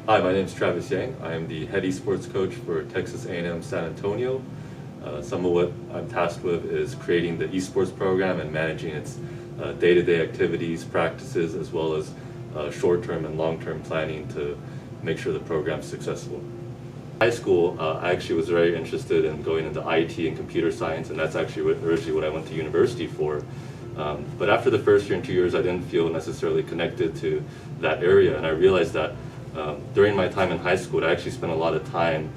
Hi, my name is Travis Yang. I am the head esports coach for Texas A&M San Antonio. Some of what I'm tasked with is creating the esports program and managing its day-to-day activities, practices, as well as short-term and long-term planning to make sure the program's successful. In high school, I actually was very interested in going into IT and computer science, and that's actually originally what I went to university for. But after the first year and 2 years, I didn't feel necessarily connected to that area, and I realized that during my time in high school, I actually spent a lot of time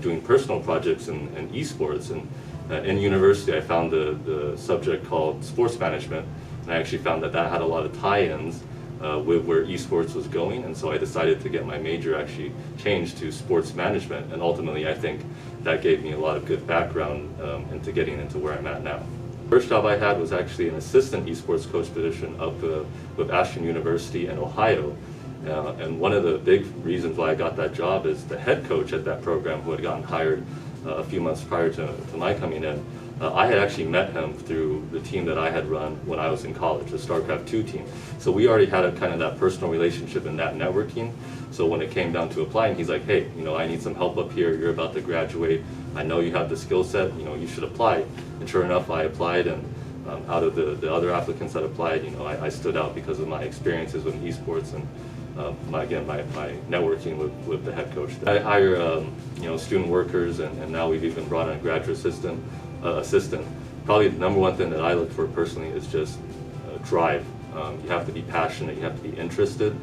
doing personal projects in esports. And in university, I found the subject called sports management, and I actually found that had a lot of tie-ins with where esports was going, and so I decided to get my major actually changed to sports management, and ultimately I think that gave me a lot of good background into getting into where I'm at now. First job I had was actually an assistant esports coach position up with Ashland University in Ohio. And one of the big reasons why I got that job is the head coach at that program, who had gotten hired a few months prior to my coming in. I had actually met him through the team that I had run when I was in college, the StarCraft 2 team. So we already had a kind of that personal relationship and that networking. So when it came down to applying, he's like, hey, I need some help up here. You're about to graduate. I know you have the skill set. You should apply. And sure enough, I applied, and out of the other applicants that applied, I stood out because of my experiences with esports and my networking with the head coach. I hire student workers, and now we've even brought in a graduate assistant. Probably the number one thing that I look for personally is just drive. You have to be passionate, you have to be interested.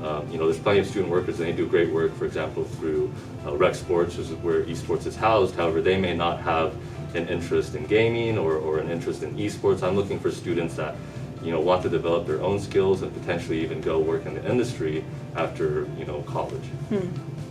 There's plenty of student workers, and they do great work, for example, through Rec Sports, which is where esports is housed. However, they may not have an interest in gaming or an interest in esports. I'm looking for students that want to develop their own skills and potentially even go work in the industry after college. I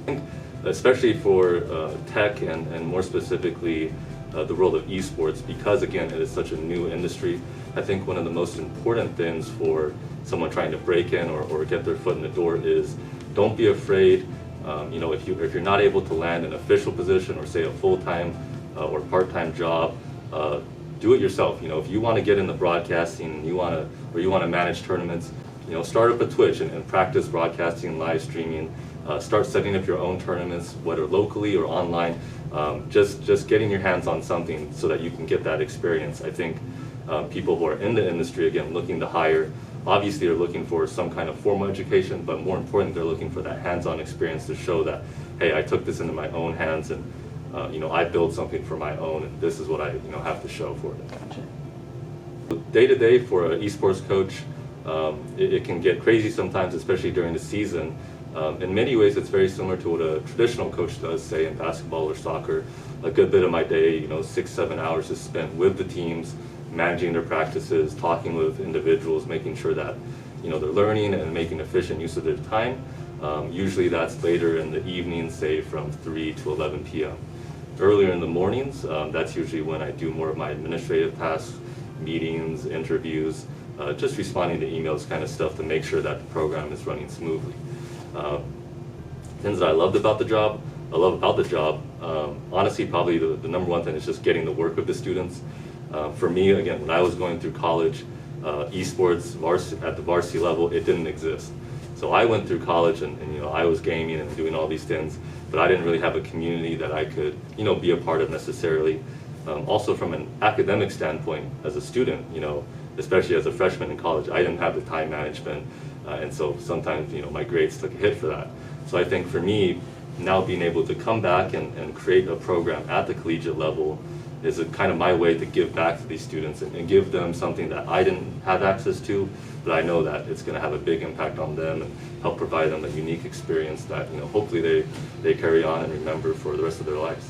think especially for tech and more specifically the world of esports, because again it is such a new industry, I think one of the most important things for someone trying to break in or get their foot in the door is don't be afraid. If you're not able to land an official position or say a full-time or part-time job, do it yourself. If you want to get into broadcasting and you want to manage tournaments, start up a Twitch and practice broadcasting, live streaming. Start setting up your own tournaments, whether locally or online. Just getting your hands on something so that you can get that experience. I think people who are in the industry, again, looking to hire, obviously are looking for some kind of formal education, but more important, they're looking for that hands-on experience to show that, hey, I took this into my own hands, and I built something for my own, and this is what I have to show for it. Gotcha. Day to day for an esports coach, it can get crazy sometimes, especially during the season. In many ways, it's very similar to what a traditional coach does, say in basketball or soccer. A good bit of my day, 6-7 hours is spent with the teams, managing their practices, talking with individuals, making sure that they're learning and making efficient use of their time. Usually that's later in the evening, say from 3 to 11 p.m. Earlier in the mornings, that's usually when I do more of my administrative tasks, meetings, interviews, just responding to emails, kind of stuff to make sure that the program is running smoothly. Things that I love about the job, honestly, probably the number one thing is just getting to work with the students. For me, again, when I was going through college, esports at the varsity level, it didn't exist. So I went through college and I was gaming and doing all these things, but I didn't really have a community that I could be a part of necessarily. Also from an academic standpoint, as a student, especially as a freshman in college, I didn't have the time management, and so sometimes my grades took a hit for that. So I think for me, now being able to come back and create a program at the collegiate level is a kind of my way to give back to these students and give them something that I didn't have access to, but I know that it's going to have a big impact on them and help provide them a unique experience that hopefully they carry on and remember for the rest of their lives.